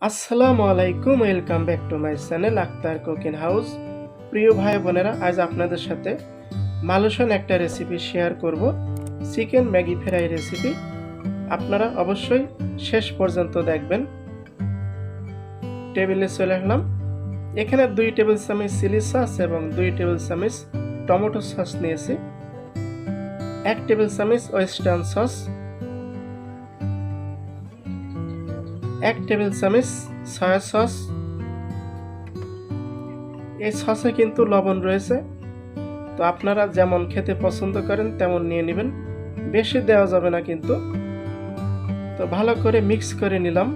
আসসালামু আলাইকুম, welcome back to my channel Akhtar cooking house. প্রিয় ভাই বোনেরা, আজ আপনাদের সাথে মালয়েশিয়ান একটা রেসিপি শেয়ার করব, চিকেন ম্যাগি ফ্রাই রেসিপি। আপনারা অবশ্যই শেষ পর্যন্ত দেখবেন। টেবিলে চলে আসলাম। এখানে 2 টেবিল চামচ চিলি সস এবং 2 টেবিল চামচ টমেটো সস নিয়েছি, 1 টেবিল চামচ ওয়েস্টার্ন সস, 1 টেবিল চামচ সয়া সস। এই সসে কিন্তু লবণ রয়েছে, তো আপনারা যেমন খেতে পছন্দ করেন তেমন নিয়ে নেবেন, বেশি দেওয়া যাবে না কিন্তু। তো ভালো করে মিক্স করে নিলাম।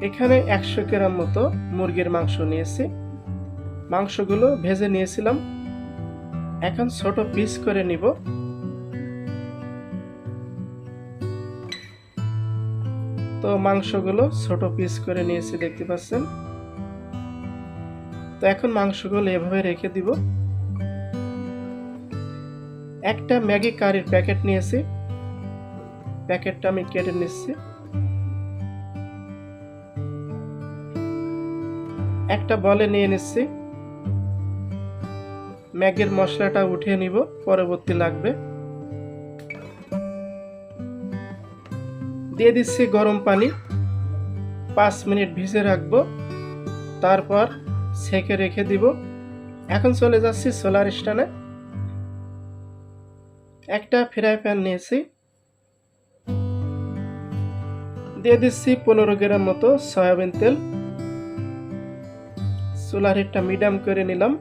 এখানে 100 গ্রাম মতো মুরগির মাংস নিয়েছি, মাংসগুলো ভেজে নিয়েছিলাম, এখন ছোট পিস করে নিব। তো মাংসগুলো ছোট পিস করে নিয়েছি, দেখতে পাচ্ছেন। তো এখন মাংসগুলো এভাবে রেখে দিব। একটা ম্যাগি কারির প্যাকেট নিয়েছি, প্যাকেটটা আমি কেটে নিচ্ছি। একটা বলে নিয়ে নিচ্ছি, ম্যাগির মশলাটা উঠিয়ে নিব, পরবর্তী লাগবে। দিয়ে দিচ্ছি গরম পানি, 5 মিনিট ভিজে রাখবো, তারপর ছেঁকে রেখে দিব। এখন চলে যাচ্ছি সোলার স্ট্যান্ডে। একটা ফ্রাই প্যান নিয়েছি, দিয়ে দিচ্ছি 15 গ্রাম মতো সয়াবিন তেল। চুলার হিটটা মিডিয়াম করে নিলাম।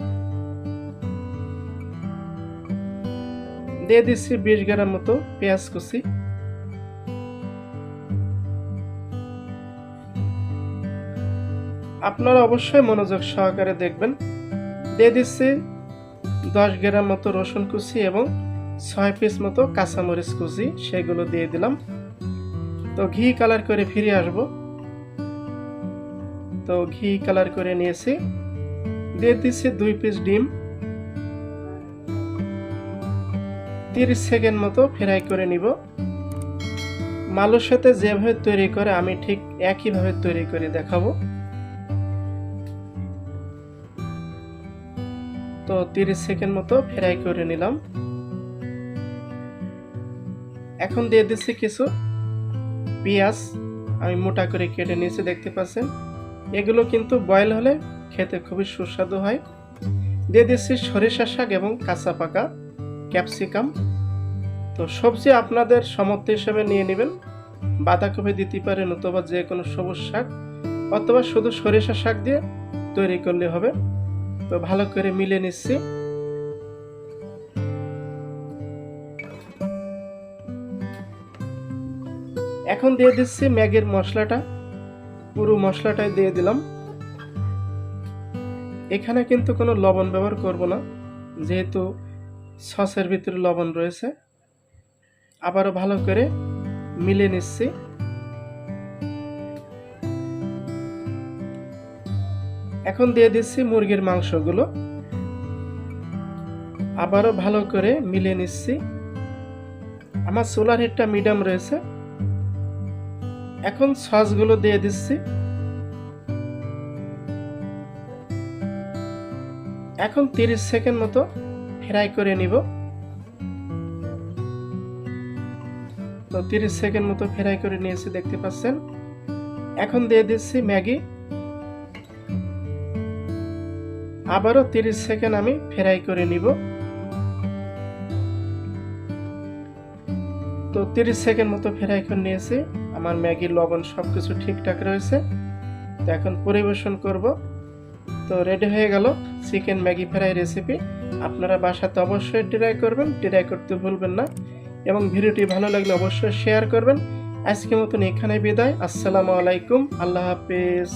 দিয়ে দিচ্ছি 20 গ্রাম মতো পেঁয়াজ কুচি। আপনারা অবশ্যই মনোযোগ সহকারে দেখবেন। দিয়ে দিচ্ছি 10 গ্রাম মতো রসুন কুচি এবং 6 পিস মতো কাঁচামরিচ কুচি, সেগুলো দিয়ে দিলাম। তো ঘি কালার করে ফিরে আসব। তো ঘি কালার করে নিয়েছি। দিয়ে দিচ্ছি 2 পিস ডিম, 30 সেকেন্ড মতো ফ্রাই করে নিব। মালয়েশিয়াতে যেভাবে তৈরি করে আমি ঠিক একইভাবে তৈরি করে দেখাবো। তো 30 সেকেন্ড মতো ফ্রাই করে নিলাম। এখন দিয়ে দিচ্ছি কিছু পেঁয়াজ, আমি মোটা করে কেটে নিয়েছি, দেখতে পাচ্ছেন। এগুলো কিন্তু বয়েল হলে খেতে খুবই সুস্বাদু হয়। দিয়ে দিচ্ছি সরিষা শাক এবং কাঁচা পাকা ক্যাপসিকাম। তো সবজি আপনাদের সামর্থ্য হিসেবে নিয়ে নেবেন, বাঁধাকপি দিতে পারেন অথবা যে কোনো সবুজ শাক, অথবা শুধু সরিষা শাক দিয়ে তৈরি করলে হবে। তো ভালো করে মিলে নিচ্ছি। এখন দিয়ে দিচ্ছি ম্যাগির মশলাটা, পুরো মশলাটাই দিয়ে দিলাম। এখানে কিন্তু কোনো লবণ ব্যবহার করব না, যেহেতু সসের ভিতরে লবণ রয়েছে। আবারও ভালো করে মিলে নিচ্ছি। এখন দিয়ে দিচ্ছি মুরগির মাংসগুলো, আবারও ভালো করে মিলে নিচ্ছি। আমার চুলার হিটটা মিডিয়াম রয়েছে। এখন সসগুলো দিয়ে দিচ্ছি। এখন 30 সেকেন্ড মতো ফ্রাই করে নিব। তো 30 সেকেন্ড মতো ফ্রাই করে নিয়েছি, দেখতে পাচ্ছেন। এখন দিয়ে দিচ্ছি ম্যাগি, আবারও 30 সেকেন্ড আমি ফ্রাই করে নিব। তো 30 সেকেন্ড মতো ফ্রাই করে নিয়েছি, আমার ম্যাগির লবণ সবকিছু ঠিকঠাক রয়েছে। তো এখন পরিবেশন করব। তো রেডি হয়ে গেল চিকেন ম্যাগি ফ্রাই রেসিপি। আপনারা বাসাতে অবশ্যই ট্রাই করবেন, ট্রাই করতে ভুলবেন না, এবং ভিডিওটি ভালো লাগলে অবশ্যই শেয়ার করবেন। আজকের মতন এখানে বিদায়। আসসালামু আলাইকুম, আল্লাহ হাফেজ।